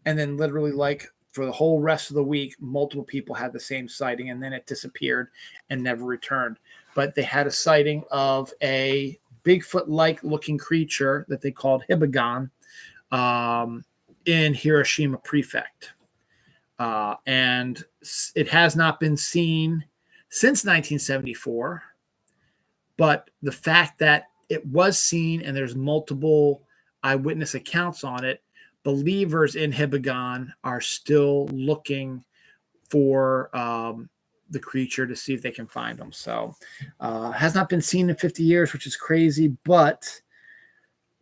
and then literally, like, for the whole rest of the week, multiple people had the same sighting, and then it disappeared and never returned. But they had a sighting of a Bigfoot-like looking creature that they called Hibagon in Hiroshima Prefect. And it has not been seen since 1974. But the fact that it was seen and there's multiple eyewitness accounts on it, believers in Hibagon are still looking for the creature to see if they can find them. So has not been seen in 50 years, which is crazy. But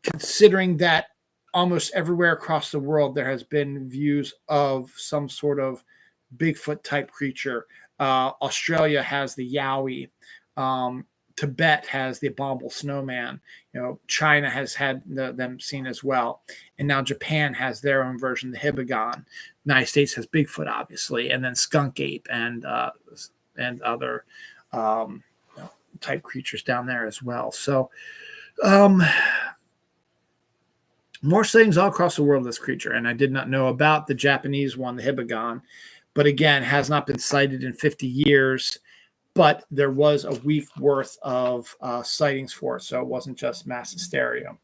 considering that almost everywhere across the world there has been views of some sort of Bigfoot type creature. Australia has the Yowie. Tibet has the abominable snowman. China has had them seen as well, and now Japan has their own version, the Hibagon. United States has Bigfoot, obviously, and then skunk ape and other type creatures down there as well. So, more sightings all across the world of this creature, and I did not know about the Japanese one, the Hibagon, but again, has not been sighted in 50 years. But there was a week worth of sightings for it, so it wasn't just mass hysteria.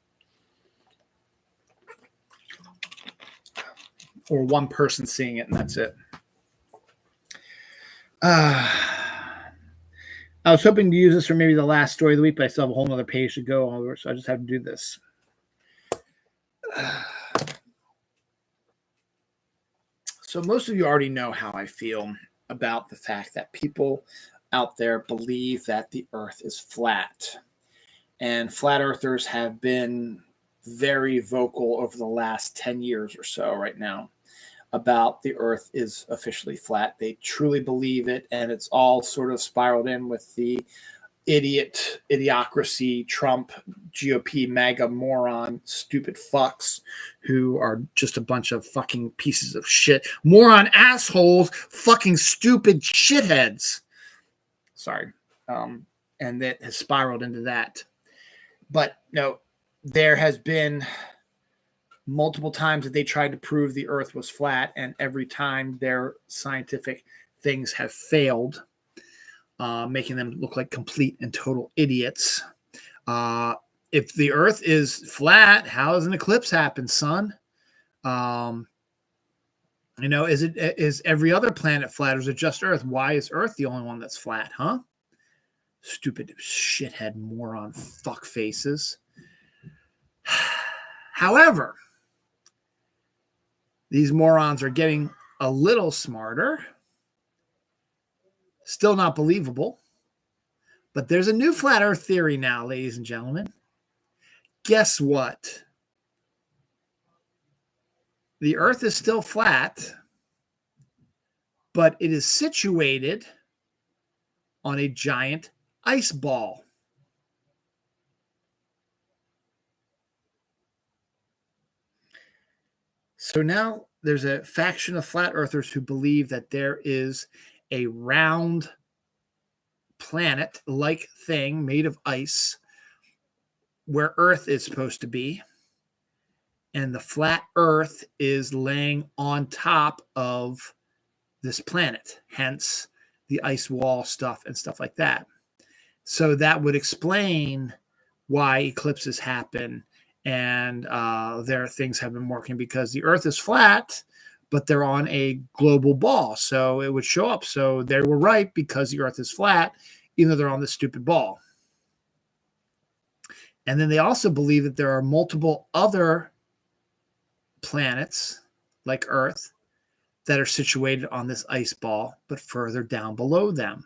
Or one person seeing it, and that's it. I was hoping to use this for maybe the last story of the week, but I still have a whole other page to go over, so I just have to do this. So most of you already know how I feel about the fact that people out there believe that the earth is flat. And flat earthers have been very vocal over the last 10 years or so right now about the earth is officially flat. They truly believe it, and it's all sort of spiraled in with the idiocracy, Trump, GOP, MAGA, moron, stupid fucks who are just a bunch of fucking pieces of shit. Moron assholes, fucking stupid shitheads. Sorry. And that has spiraled into that. But there has been multiple times that they tried to prove the earth was flat, and every time their scientific things have failed, making them look like complete and total idiots. If the earth is flat, how does an eclipse happen, son? Is every other planet flat, or is it just Earth? Why is Earth the only one that's flat, huh? Stupid shithead moron fuck faces. However, these morons are getting a little smarter. Still not believable. But there's a new flat Earth theory now, ladies and gentlemen. Guess what? the Earth is still flat, but it is situated on a giant ice ball. So now there's a faction of flat earthers who believe that there is a round planet-like thing made of ice where Earth is supposed to be, and the flat Earth is laying on top of this planet, hence the ice wall stuff and stuff like that. So that would explain why eclipses happen and their things have been working, because the Earth is flat, but they're on a global ball. So it would show up. So they were right because the Earth is flat, even though they're on this stupid ball. And then they also believe that there are multiple other planets like Earth that are situated on this ice ball, but further down below them.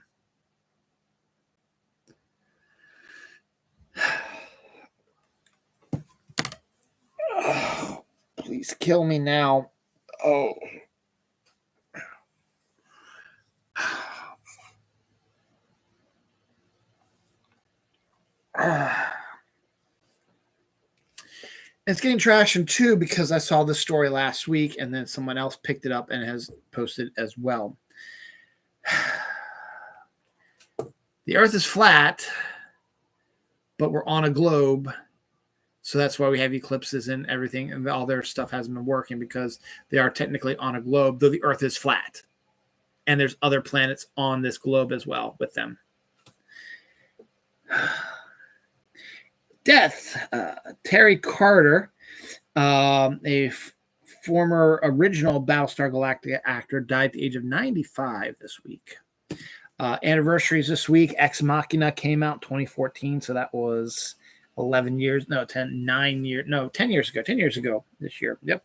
Oh, please kill me now. Oh. It's getting traction too because I saw this story last week and then someone else picked it up and has posted as well. The Earth is flat, but we're on a globe. So that's why we have eclipses and everything, and all their stuff hasn't been working because they are technically on a globe, though the Earth is flat. And there's other planets on this globe as well with them. Death. Terry Carter, a former original Battlestar Galactica actor, died at the age of 95 this week. Anniversaries this week. Ex Machina came out in 2014, so that was 10 years ago this year. Yep.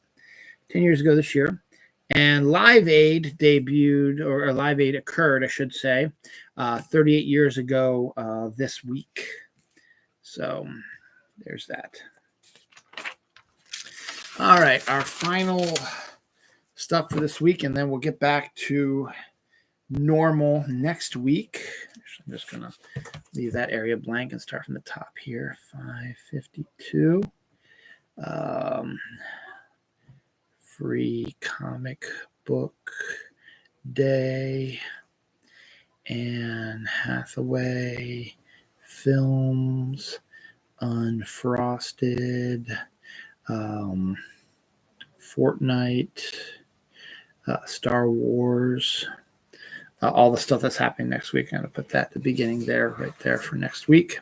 10 years ago this year. And Live Aid debuted, or Live Aid occurred, I should say, 38 years ago this week. So there's that. All right, our final stuff for this week, and then we'll get back to normal next week. I'm just going to leave that area blank and start from the top here. 552. Free comic book day. Anne Hathaway films. Unfrosted. Fortnite. Star Wars. All the stuff that's happening next week. I'm going to put that at the beginning there, right there for next week.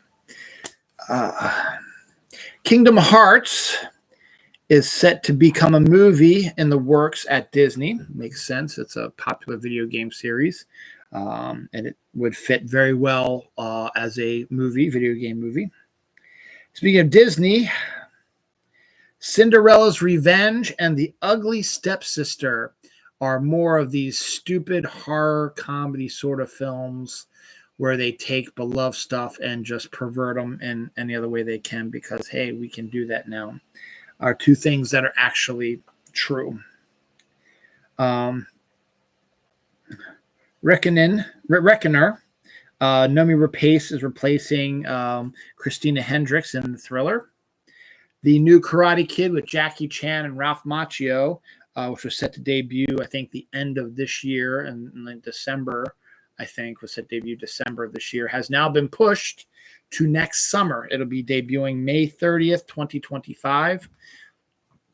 Kingdom Hearts is set to become a movie in the works at Disney. Makes sense. It's a popular video game series. And it would fit very well as a video game movie. Speaking of Disney, Cinderella's Revenge and The Ugly Stepsister are more of these stupid horror comedy sort of films where they take beloved stuff and just pervert them in any other way they can because, hey, we can do that now, are two things that are actually true. Reckoner, Nomi Rapace is replacing Christina Hendricks in the Thriller. The new Karate Kid with Jackie Chan and Ralph Macchio, which was set to debut, I think, the end of this year, and in December, I think, was set to debut December of this year, has now been pushed to next summer. It'll be debuting May 30th, 2025.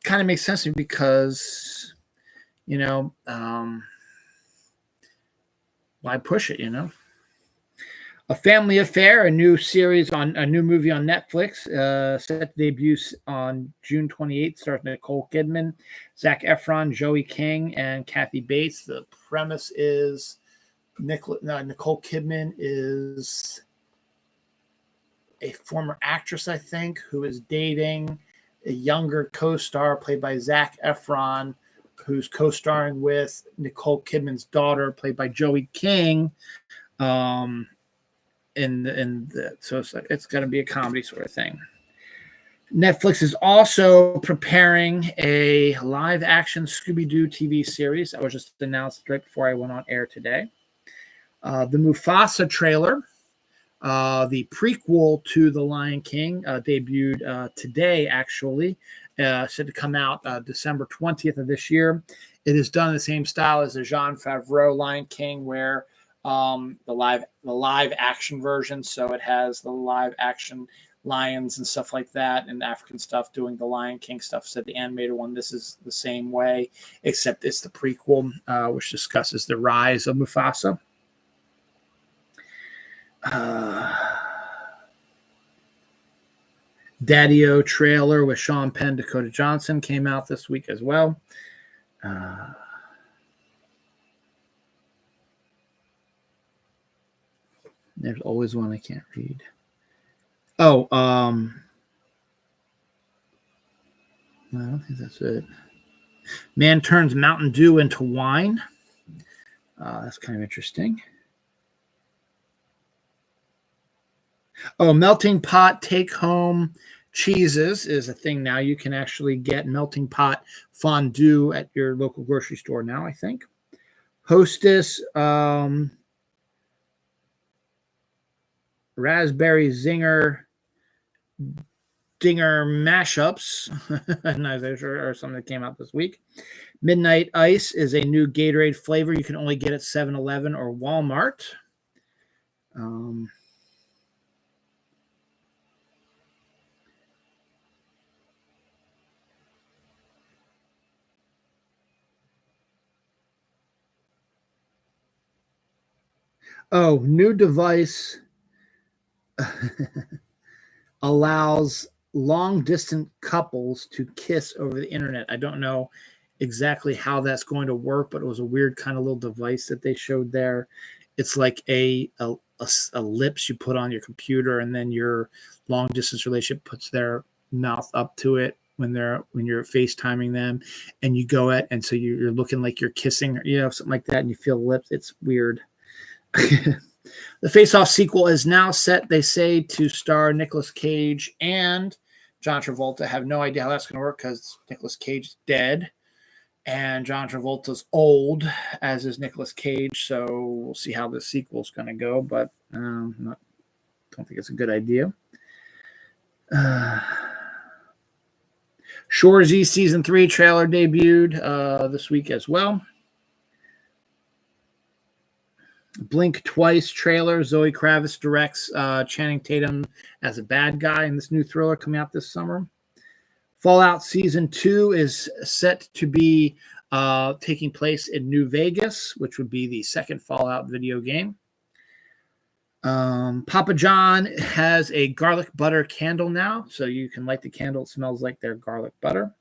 Kind of makes sense to me because, why push it, A Family Affair, a new movie on Netflix, set to debut on June 28th, stars Nicole Kidman, Zac Efron, Joey King, and Kathy Bates. The premise is Nicole Kidman is a former actress, I think, who is dating a younger co-star played by Zac Efron, who's co-starring with Nicole Kidman's daughter, played by Joey King. So it's going to be a comedy sort of thing. Netflix is also preparing a live-action Scooby-Doo TV series that was just announced right before I went on air today. The Mufasa trailer, the prequel to The Lion King, debuted today, actually, set to come out December 20th of this year. It is done in the same style as the Jean Favreau Lion King, where the live action version. So it has the live action lions and stuff like that, and African stuff doing the Lion King stuff. So the animated one, this is the same way, except it's the prequel, which discusses the rise of Mufasa. Daddy-O trailer with Sean Penn, Dakota Johnson came out this week as well. There's always one I can't read. Oh, I don't think that's it. Man turns Mountain Dew into wine. That's kind of interesting. Oh, melting pot take-home cheeses is a thing now. You can actually get melting pot fondue at your local grocery store now, I think. Hostess raspberry zinger dinger mashups or something that came out this week. Midnight Ice is a new Gatorade flavor. You can only get at 7-Eleven or Walmart. Oh, new device allows long-distance couples to kiss over the internet. I don't know exactly how that's going to work, but it was a weird kind of little device that they showed there. It's like a lips you put on your computer, and then your long-distance relationship puts their mouth up to it when you're FaceTiming them, and you go at, and so you're looking like you're kissing, something like that, and you feel lips. It's weird. The Face Off sequel is now set, they say, to star Nicolas Cage and John Travolta. Have no idea how that's going to work because Nicolas Cage is dead and John Travolta's old, as is Nicolas Cage. So we'll see how the sequel is going to go, but don't think it's a good idea. Shoresy Season 3 trailer debuted this week as well. Blink Twice trailer. Zoe Kravitz directs Channing Tatum as a bad guy in this new thriller coming out this summer. Fallout Season 2 is set to be taking place in New Vegas, which would be the second Fallout video game. Papa John has a garlic butter candle now, so you can light the candle. It smells like their garlic butter.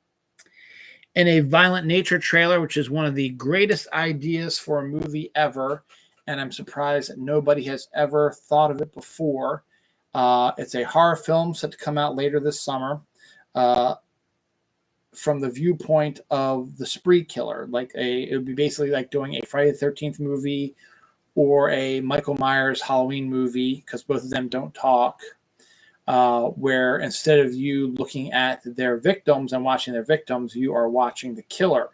And a Violent Nature trailer, which is one of the greatest ideas for a movie ever, and I'm surprised that nobody has ever thought of it before. It's a horror film set to come out later this summer from the viewpoint of the spree killer. It would be basically like doing a Friday the 13th movie or a Michael Myers Halloween movie, because both of them don't talk, where instead of you looking at their victims and watching their victims, you are watching the killer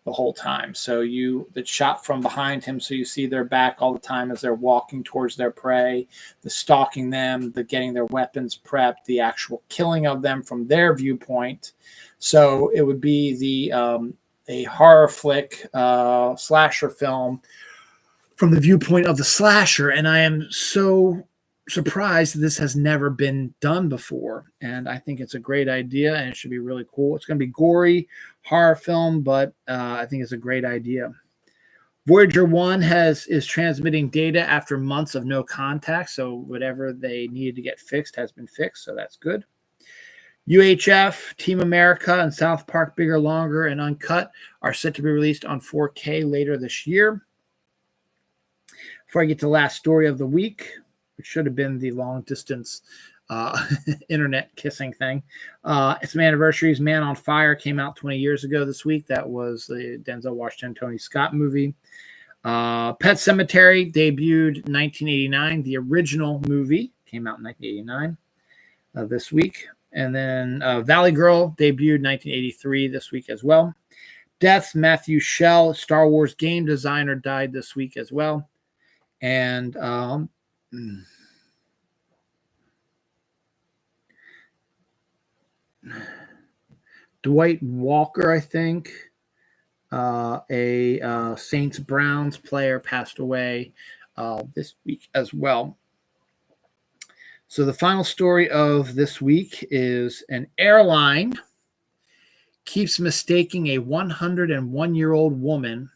the whole time. So it's shot from behind him, so you see their back all the time as they're walking towards their prey, the stalking them, the getting their weapons prepped, the actual killing of them from their viewpoint. So it would be a horror flick slasher film from the viewpoint of the slasher, and I am so surprised that this has never been done before, and I think it's a great idea, and it should be really cool. It's going to be gory horror film, but I think it's a great idea. Voyager 1 is transmitting data after months of no contact, so whatever they needed to get fixed has been fixed, so that's good. UHF, Team America, and South Park Bigger, Longer, and Uncut are set to be released on 4K later this year. Before I get to the last story of the week, which should have been the long-distance internet kissing thing. It's my anniversaries. Man on Fire came out 20 years ago this week. That was the Denzel Washington, Tony Scott movie. Pet Sematary debuted 1989. The original movie came out in 1989 this week. And then Valley Girl debuted 1983 this week as well. Deaths, Matthew Shell, Star Wars game designer, died this week as well. And Dwight Walker, I think, a Saints Browns player, passed away this week as well. So the final story of this week is an airline keeps mistaking a 101-year-old woman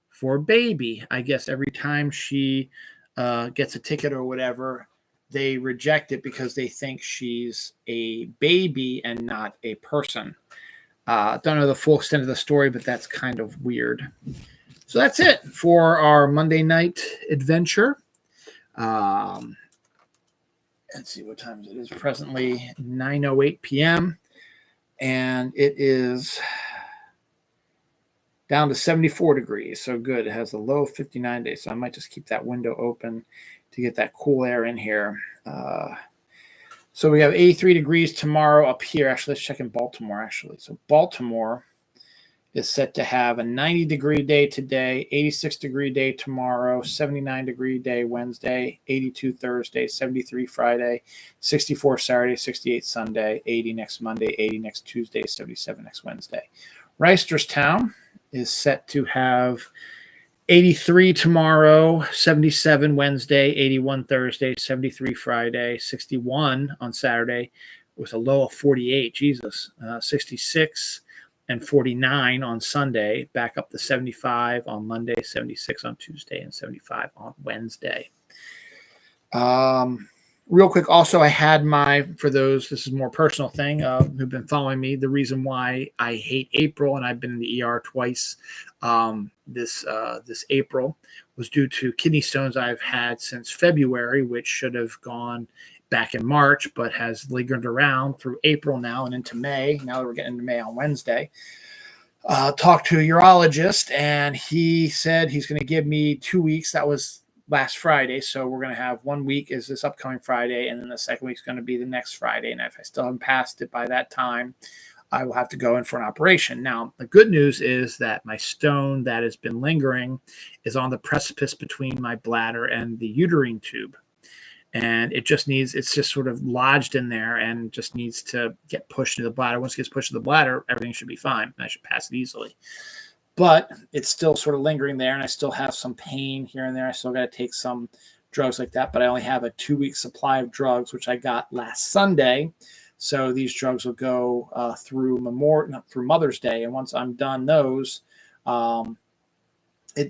for a baby. I guess every time she gets a ticket or whatever, they reject it because they think she's a baby and not a person. Don't know the full extent of the story, but that's kind of weird. So that's it for our Monday night adventure. Let's see what time it is. Presently 9:08 p.m. and it is down to 74 degrees. So good. It has a low of 59 days. So I might just keep that window open to get that cool air in here. So we have 83 degrees tomorrow up here. Actually, let's check in Baltimore, actually. So Baltimore is set to have a 90-degree day today, 86-degree day tomorrow, 79-degree day Wednesday, 82 Thursday, 73 Friday, 64 Saturday, 68 Sunday, 80 next Monday, 80 next Tuesday, 77 next Wednesday. Reisterstown is set to have 83 tomorrow, 77 Wednesday, 81 Thursday, 73 Friday, 61 on Saturday with a low of 48. Jesus, 66 and 49 on Sunday, back up to 75 on Monday, 76 on Tuesday, and 75 on Wednesday. Real quick, also, I had for those, this is a more personal thing, who've been following me, the reason why I hate April, and I've been in the ER twice this April, was due to kidney stones I've had since February, which should have gone back in March, but has lingered around through April now and into May. Now that we're getting into May on Wednesday. Talked to a urologist, and he said he's going to give me 2 weeks. That was last Friday. So we're going to have 1 week is this upcoming Friday, and then the second week is going to be the next Friday. And if I still haven't passed it by that time, I will have to go in for an operation. Now, the good news is that my stone that has been lingering is on the precipice between my bladder and the uterine tube. And it's just sort of lodged in there and just needs to get pushed into the bladder. Once it gets pushed to the bladder, everything should be fine. I should pass it easily. But it's still sort of lingering there, and I still have some pain here and there. I still got to take some drugs like that, but I only have a 2-week supply of drugs, which I got last Sunday. So these drugs will go through Mother's Day. And once I'm done those,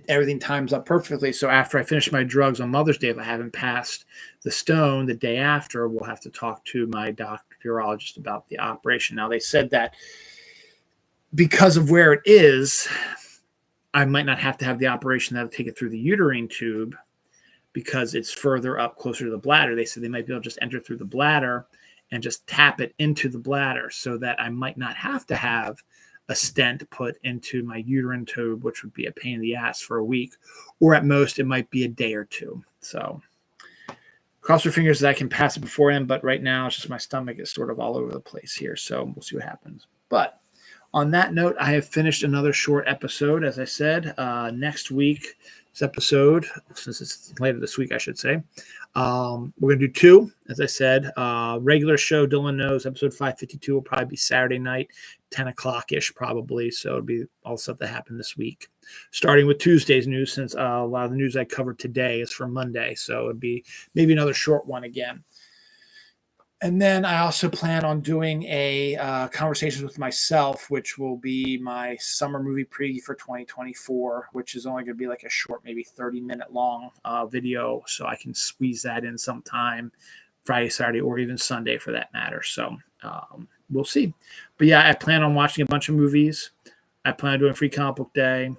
everything times up perfectly. So after I finish my drugs on Mother's Day, if I haven't passed the stone the day after, we'll have to talk to my urologist about the operation. Now, they said that because of where it is, I might not have to have the operation that'll take it through the uterine tube because it's further up, closer to the bladder. They said they might be able to just enter through the bladder and just tap it into the bladder so that I might not have to have a stent put into my uterine tube, which would be a pain in the ass for a week, or at most it might be a day or two. So cross your fingers that I can pass it beforehand, but right now it's just my stomach is sort of all over the place here. So we'll see what happens. But on that note, I have finished another short episode. As I said, next week's episode, since it's later this week, I should say, we're going to do 2. As I said, regular show, Dylan Knows, episode 552 will probably be Saturday night, 10 o'clock-ish probably. So it'll be all stuff that happened this week. Starting with Tuesday's news, since a lot of the news I covered today is from Monday. So it'd be maybe another short one again. And then I also plan on doing a conversations with myself, which will be my summer movie preview for 2024, which is only going to be like a short, maybe 30-minute long video. So I can squeeze that in sometime Friday, Saturday, or even Sunday for that matter. So we'll see. But yeah, I plan on watching a bunch of movies. I plan on doing Free Comic Book Day.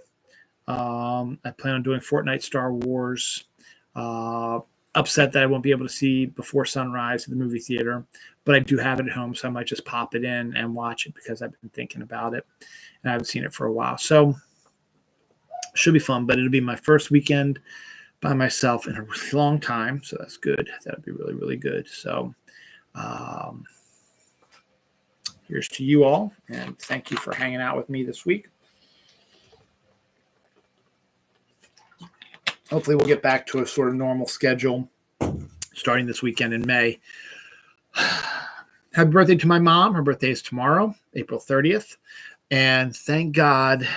I plan on doing Fortnite Star Wars. Upset that I won't be able to see Before Sunrise at the movie theater, but I do have it at home, so I might just pop it in and watch it because I've been thinking about it, and I haven't seen it for a while. So should be fun, but it'll be my first weekend by myself in a really long time, so that's good. That'll be really, really good. So here's to you all, and thank you for hanging out with me this week. Hopefully we'll get back to a sort of normal schedule starting this weekend in May. Happy birthday to my mom. Her birthday is tomorrow, April 30th. And thank God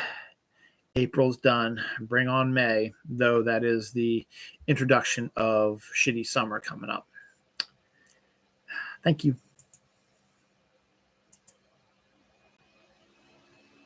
April's done. Bring on May, though that is the introduction of shitty summer coming up. Thank you.